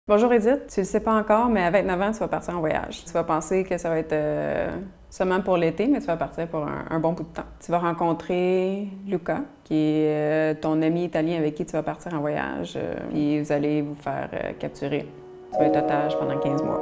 Bonjour Edith, tu le sais pas encore, mais à 29 ans, tu vas partir en voyage. Tu vas penser que ça va être seulement pour l'été, mais tu vas partir pour un bon bout de temps. Tu vas rencontrer Luca, qui est ton ami italien avec qui tu vas partir en voyage, puis vous allez vous faire capturer. Tu vas être otage pendant 15 mois.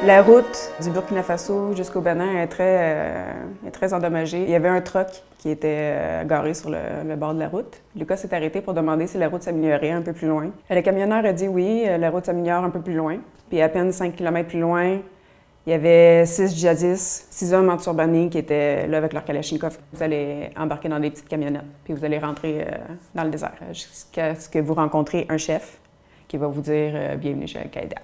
La route du Burkina Faso jusqu'au Bénin est très endommagée. Il y avait un truck qui était garé sur le bord de la route. Lucas s'est arrêté pour demander si la route s'améliorait un peu plus loin. Le camionneur a dit oui, la route s'améliore un peu plus loin. Puis à peine 5 km plus loin, il y avait 6 djihadistes, 6 hommes enturbanés qui étaient là avec leur kalachnikov. Vous allez embarquer dans des petites camionnettes, puis vous allez rentrer dans le désert jusqu'à ce que vous rencontrez un chef qui va vous dire bienvenue chez Al-Qaïda.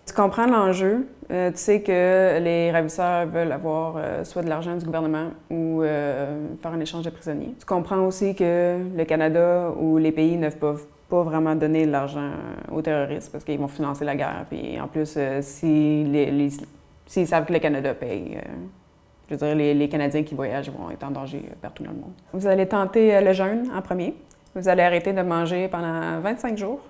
Tu comprends l'enjeu. Tu sais que les ravisseurs veulent avoir soit de l'argent du gouvernement ou faire un échange de prisonniers. Tu comprends aussi que le Canada ou les pays ne peuvent pas vraiment donner de l'argent aux terroristes parce qu'ils vont financer la guerre. Puis en plus, s'ils savent que le Canada paye, je veux dire, les Canadiens qui voyagent vont être en danger partout dans le monde. Vous allez tenter le jeûne en premier. Vous allez arrêter de manger pendant 25 jours.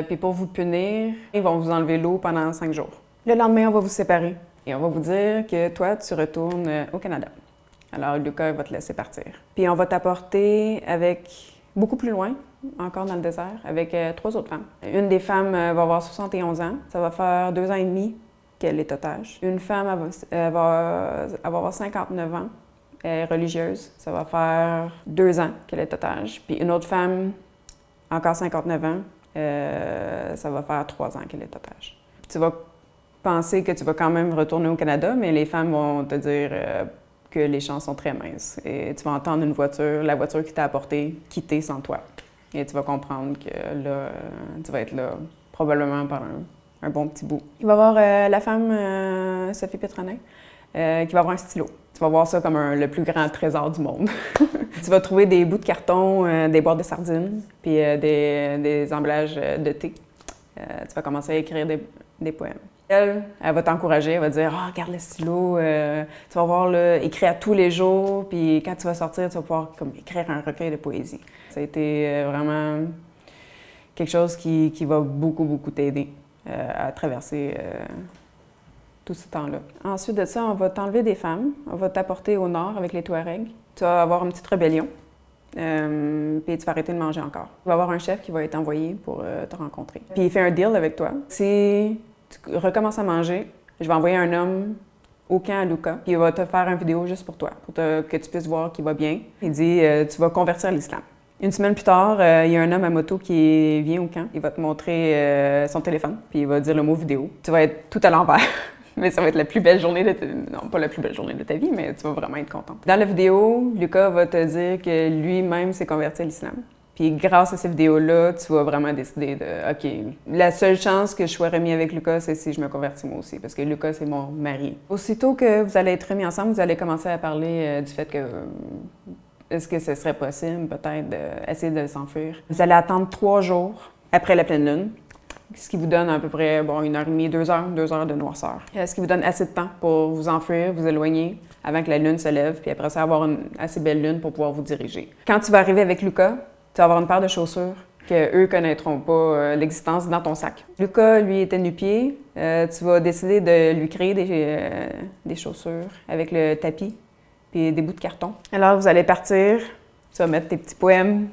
Puis pour vous punir, ils vont vous enlever l'eau pendant 5 jours. Le lendemain, on va vous séparer et on va vous dire que toi, tu retournes au Canada. Alors, Lucas va te laisser partir. Puis on va t'apporter avec beaucoup plus loin, encore dans le désert, avec 3 autres femmes. Une des femmes va avoir 71 ans. Ça va faire 2 ans et demi qu'elle est otage. Une femme elle va avoir 59 ans. Elle est religieuse. Ça va faire 2 ans qu'elle est otage. Puis une autre femme, encore 59 ans. Ça va faire 3 ans qu'elle est otage. Tu vas penser que tu vas quand même retourner au Canada, mais les femmes vont te dire que les chances sont très minces. Et tu vas entendre une voiture, la voiture qui t'a apporté, quitter sans toi. Et tu vas comprendre que là, tu vas être là probablement pendant un bon petit bout. Il va y avoir la femme, Sophie Pétronin, qui va avoir un stylo. Tu vas voir ça comme le plus grand trésor du monde. Tu vas trouver des bouts de carton, des boîtes de sardines, puis des emballages de thé. Tu vas commencer à écrire des poèmes. Elle va t'encourager, elle va dire « Ah, regarde le stylo, tu vas voir, là, écrire à tous les jours, puis quand tu vas sortir, tu vas pouvoir comme, écrire un recueil de poésie. » Ça a été vraiment quelque chose qui va beaucoup t'aider à traverser tout ce temps-là. Ensuite de ça, on va t'enlever des femmes, on va t'apporter au nord avec les Touaregs. Tu vas avoir une petite rébellion, puis tu vas arrêter de manger encore. Il va y avoir un chef qui va être envoyé pour te rencontrer. Puis il fait un deal avec toi. Si tu recommences à manger, je vais envoyer un homme au camp à Luca, puis il va te faire une vidéo juste pour toi, que tu puisses voir qu'il va bien. Il dit tu vas convertir à l'islam. Une semaine plus tard, il y a un homme à moto qui vient au camp. Il va te montrer son téléphone, puis il va dire le mot vidéo. Tu vas être tout à l'envers. Mais ça va être la plus belle journée de ta vie. Non, pas la plus belle journée de ta vie, mais tu vas vraiment être contente. Dans la vidéo, Lucas va te dire que lui-même s'est converti à l'islam. Puis grâce à cette vidéo-là, tu vas vraiment décider de « OK, la seule chance que je sois remis avec Lucas, c'est si je me convertis moi aussi, parce que Lucas, c'est mon mari. » Aussitôt que vous allez être remis ensemble, vous allez commencer à parler du fait que est-ce que ce serait possible peut-être d'essayer de s'enfuir. Vous allez attendre 3 jours après la pleine lune. Ce qui vous donne à peu près 1h30, 2 heures de noirceur. Ce qui vous donne assez de temps pour vous enfuir, vous éloigner, avant que la lune se lève, puis après ça, avoir une assez belle lune pour pouvoir vous diriger. Quand tu vas arriver avec Lucas, tu vas avoir une paire de chaussures qu'eux ne connaîtront pas l'existence dans ton sac. Lucas, lui, était nu-pied. Tu vas décider de lui créer des chaussures avec le tapis puis des bouts de carton. Alors, vous allez partir, tu vas mettre tes petits poèmes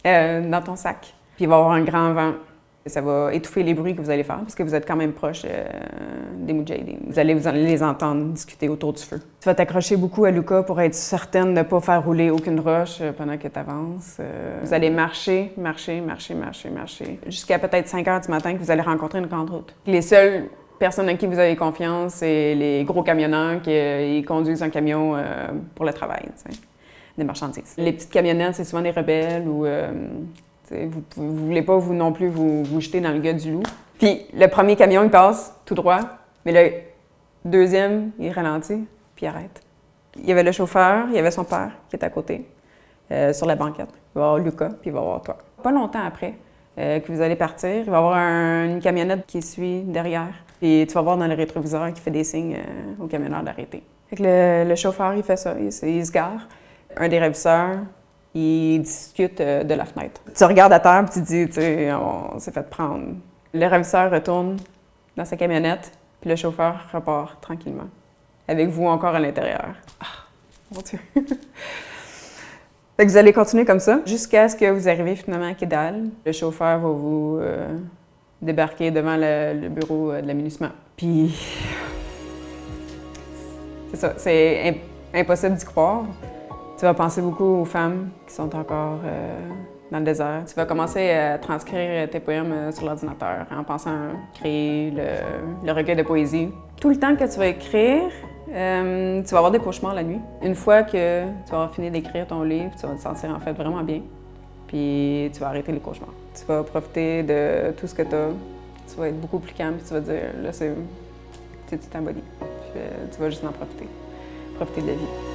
dans ton sac, puis il va y avoir un grand vent. Ça va étouffer les bruits que vous allez faire parce que vous êtes quand même proche des Moudjahidines. Vous allez les entendre discuter autour du feu. Tu vas t'accrocher beaucoup à Lucas pour être certaine de ne pas faire rouler aucune roche pendant que tu avances. Vous allez marcher jusqu'à peut-être 5 heures du matin que vous allez rencontrer une grande route. Les seules personnes en qui vous avez confiance, c'est les gros camionneurs qui conduisent un camion pour le travail, des marchandises. Les petites camionnettes, c'est souvent des rebelles ou... vous ne voulez pas, vous non plus, vous jeter dans le gueule du loup. Puis le premier camion, il passe tout droit, mais le deuxième, il ralentit, puis il arrête. Il y avait le chauffeur, il y avait son père qui était à côté, sur la banquette. Il va y avoir Lucas, puis il va y avoir toi. Pas longtemps après que vous allez partir, il va y avoir une camionnette qui suit derrière. Puis tu vas voir dans le rétroviseur qui fait des signes au camionneur d'arrêter. Fait que le chauffeur, il fait ça, il se gare. Un des ravisseurs, il discute de la fenêtre. Tu regardes à terre et tu te dis, tu sais, on s'est fait prendre. Le ravisseur retourne dans sa camionnette, puis le chauffeur repart tranquillement, avec vous encore à l'intérieur. Ah, mon Dieu! Fait que vous allez continuer comme ça jusqu'à ce que vous arriviez finalement à Kidal. Le chauffeur va vous débarquer devant le bureau de l'aménagement. Puis, c'est ça, c'est impossible d'y croire. Tu vas penser beaucoup aux femmes qui sont encore dans le désert. Tu vas commencer à transcrire tes poèmes sur l'ordinateur en pensant à créer le recueil de poésie. Tout le temps que tu vas écrire, tu vas avoir des cauchemars la nuit. Une fois que tu vas avoir fini d'écrire ton livre, tu vas te sentir en fait vraiment bien. Puis tu vas arrêter les cauchemars. Tu vas profiter de tout ce que tu as. Tu vas être beaucoup plus calme, puis tu vas te dire, là, tu t'embodies. Tu vas juste en profiter. Profiter de la vie.